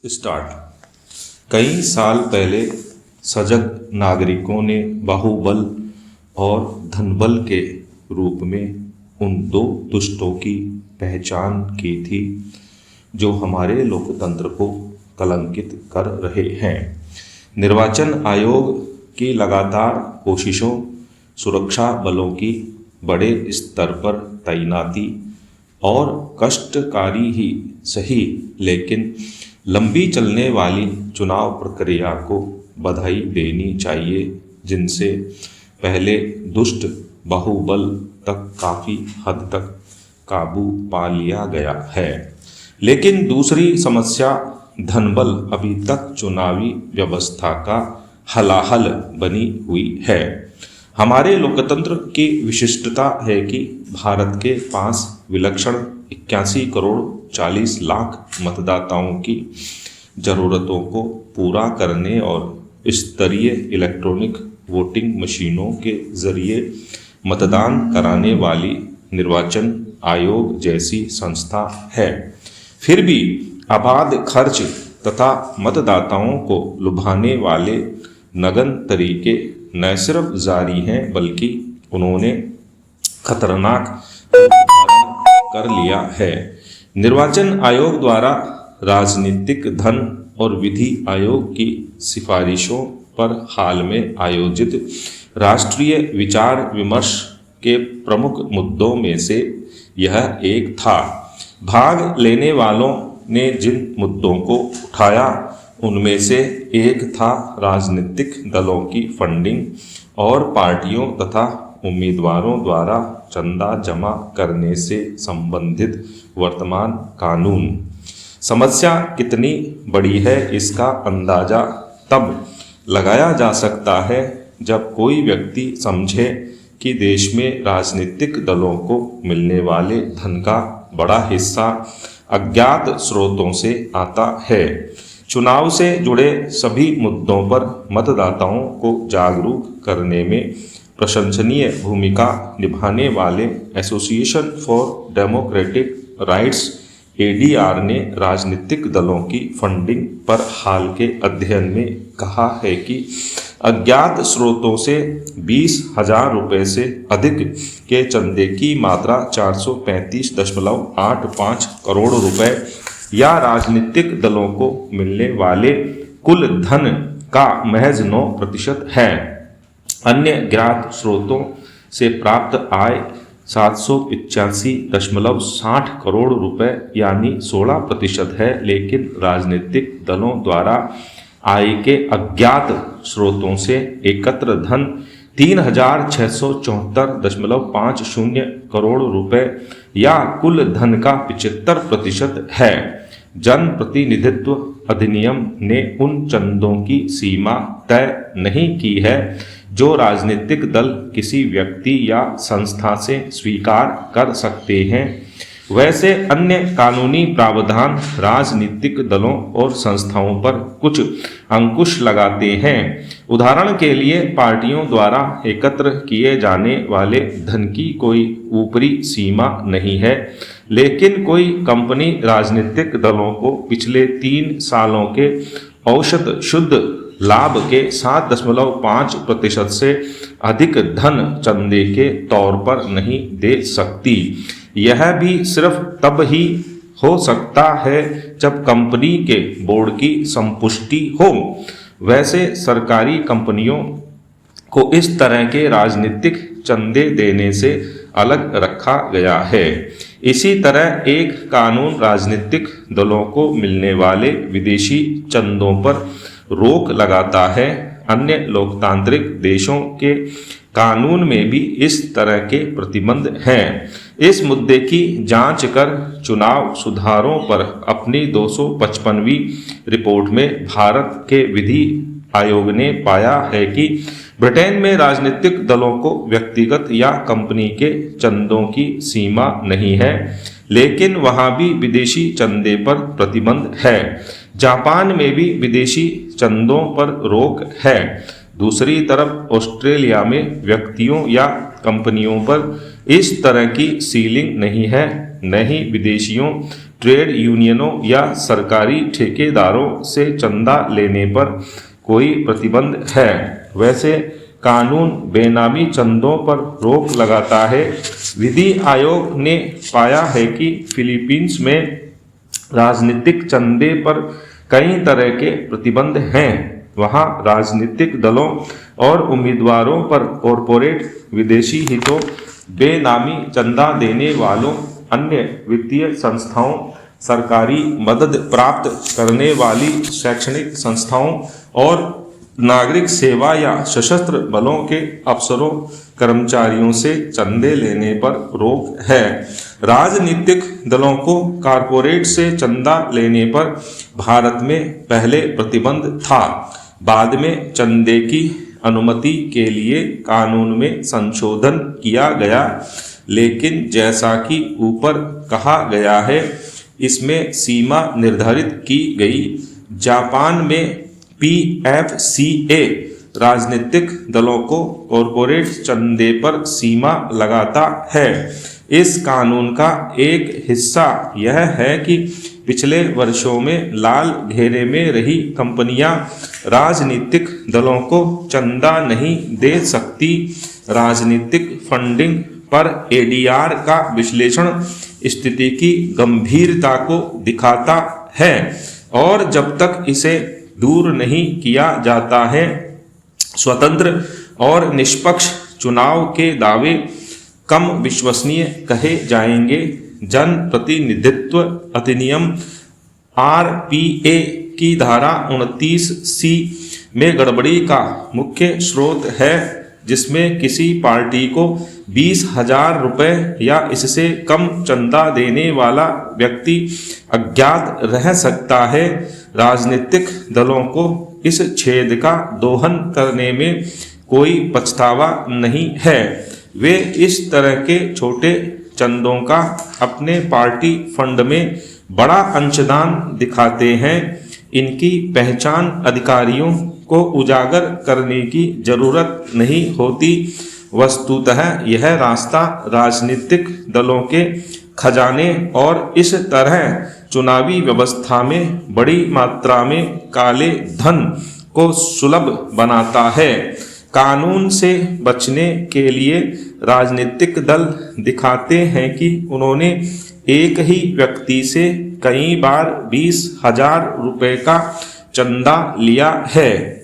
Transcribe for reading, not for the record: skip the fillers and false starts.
Start. कई साल पहले सजग नागरिकों ने बाहुबल और धनबल के रूप में उन दो दुष्टों की पहचान की थी जो हमारे लोकतंत्र को कलंकित कर रहे हैं। निर्वाचन आयोग की लगातार कोशिशों, सुरक्षा बलों की बड़े स्तर पर तैनाती और कष्टकारी ही सही लेकिन लंबी चलने वाली चुनाव प्रक्रिया को बधाई देनी चाहिए, जिनसे पहले दुष्ट बाहुबल तक काफ़ी हद तक काबू पा लिया गया है। लेकिन दूसरी समस्या धनबल अभी तक चुनावी व्यवस्था का हलाहल बनी हुई है। हमारे लोकतंत्र की विशिष्टता है कि भारत के पास विलक्षण 81 करोड़ 40 लाख मतदाताओं की ज़रूरतों को पूरा करने और स्तरीय इलेक्ट्रॉनिक वोटिंग मशीनों के जरिए मतदान कराने वाली निर्वाचन आयोग जैसी संस्था है। फिर भी अबाध खर्च तथा मतदाताओं को लुभाने वाले नगन तरीके न सिर्फ जारी हैं बल्कि उन्होंने खतरनाक रूप धारण कर लिया है। निर्वाचन आयोग द्वारा राजनीतिक धन और विधि आयोग की सिफारिशों पर हाल में आयोजित राष्ट्रीय विचार विमर्श के प्रमुख मुद्दों में से यह एक था। भाग लेने वालों ने जिन मुद्दों को उठाया उनमें से एक था राजनीतिक दलों की फंडिंग और पार्टियों तथा उम्मीदवारों द्वारा चंदा जमा करने से संबंधित वर्तमान कानून। समस्या कितनी बड़ी है इसका अंदाजा तब लगाया जा सकता है जब कोई व्यक्ति समझे कि देश में राजनीतिक दलों को मिलने वाले धन का बड़ा हिस्सा अज्ञात स्रोतों से आता है। चुनाव से जुड़े सभी मुद्दों पर मतदाताओं को जागरूक करने में प्रशंसनीय भूमिका निभाने वाले association for democratic rights (ADR) ने राजनीतिक दलों की फंडिंग पर हाल के अध्ययन में कहा है कि अज्ञात स्रोतों से 20,000 रुपये से अधिक के चंदे की मात्रा 435.85 करोड़ रुपए या राजनीतिक दलों को मिलने वाले कुल धन का महज 9% है। अन्य ज्ञात स्रोतों से प्राप्त आय 785.60 करोड़ रुपए यानी 16% है, लेकिन राजनीतिक दलों द्वारा आय के अज्ञात स्रोतों से एकत्र धन 3,674.50 करोड़ रुपए या कुल धन का 75% है। जन प्रतिनिधित्व अधिनियम ने उन चंदों की सीमा तय नहीं की है जो राजनीतिक दल किसी व्यक्ति या संस्था से स्वीकार कर सकते हैं। वैसे अन्य कानूनी प्रावधान राजनीतिक दलों और संस्थाओं पर कुछ अंकुश लगाते हैं। उदाहरण के लिए पार्टियों द्वारा एकत्र किए जाने वाले धन की कोई ऊपरी सीमा नहीं है, लेकिन कोई कंपनी राजनीतिक दलों को पिछले 3 सालों के औसत शुद्ध लाभ के 7.5% से अधिक धन चंदे के तौर पर नहीं दे सकती। यह भी सिर्फ तब ही हो सकता है जब कंपनी के बोर्ड की संपुष्टि हो। वैसे सरकारी कंपनियों को इस तरह के राजनीतिक चंदे देने से अलग रखा गया है। इसी तरह एक कानून राजनीतिक दलों को मिलने वाले विदेशी चंदों पर रोक लगाता है। अन्य लोकतांत्रिक देशों के कानून में भी इस तरह के प्रतिबंध हैं। इस मुद्दे की जांच कर चुनाव सुधारों पर अपनी 255वीं रिपोर्ट में भारत के विधि आयोग ने पाया है कि ब्रिटेन में राजनीतिक दलों को व्यक्तिगत या कंपनी के चंदों की सीमा नहीं है, लेकिन वहां भी विदेशी चंदे पर प्रतिबंध है। जापान में भी विदेशी चंदों पर रोक है। दूसरी तरफ ऑस्ट्रेलिया में व्यक्तियों या कंपनियों पर इस तरह की सीलिंग नहीं है, न ही विदेशियों ट्रेड यूनियनों या सरकारी ठेकेदारों से चंदा लेने पर कोई प्रतिबंध है। वैसे कानून बेनामी चंदों पर रोक लगाता है। विधि आयोग ने पाया है कि फिलीपींस में राजनीतिक चंदे पर कई तरह के प्रतिबंध हैं। वहाँ राजनीतिक दलों और उम्मीदवारों पर कॉरपोरेट विदेशी हितों, बेनामी चंदा देने वालों, अन्य वित्तीय संस्थाओं, सरकारी मदद प्राप्त करने वाली शैक्षणिक संस्थाओं और नागरिक सेवा या सशस्त्र बलों के अफसरों, कर्मचारियों से चंदे लेने पर रोक है। राजनीतिक दलों को कॉरपोरेट से चंदा लेने पर भारत में पहले प्रतिबंध था। बाद में चंदे की अनुमति के लिए कानून में संशोधन किया गया, लेकिन जैसा कि ऊपर कहा गया है, इसमें सीमा निर्धारित की गई। जापान में PFCA राजनीतिक दलों को कॉरपोरेट चंदे पर सीमा लगाता है। इस कानून का एक हिस्सा यह है कि पिछले वर्षों में लाल घेरे में रही कंपनियां राजनीतिक दलों को चंदा नहीं दे सकती। राजनीतिक फंडिंग पर ADR का विश्लेषण स्थिति की गंभीरता को दिखाता है और जब तक इसे दूर नहीं किया जाता है, स्वतंत्र और निष्पक्ष चुनाव के दावे कम विश्वसनीय कहे जाएंगे। जन प्रतिनिधित्व अधिनियम RPA की धारा 29C में गड़बड़ी का मुख्य स्रोत है, जिसमें किसी पार्टी को 20,000 रुपये या इससे कम चंदा देने वाला व्यक्ति अज्ञात रह सकता है। राजनीतिक दलों को इस छेद का दोहन करने में कोई पछतावा नहीं है। वे इस तरह के छोटे चंदों का अपने पार्टी फंड में बड़ा अंशदान दिखाते हैं। इनकी पहचान अधिकारियों को उजागर करने की जरूरत नहीं होती। वस्तुतः यह रास्ता राजनीतिक दलों के खजाने और इस तरह चुनावी व्यवस्था में बड़ी मात्रा में काले धन को सुलभ बनाता है। कानून से बचने के लिए राजनीतिक दल दिखाते हैं कि उन्होंने एक ही व्यक्ति से कई बार 20,000 रुपये का चंदा लिया है।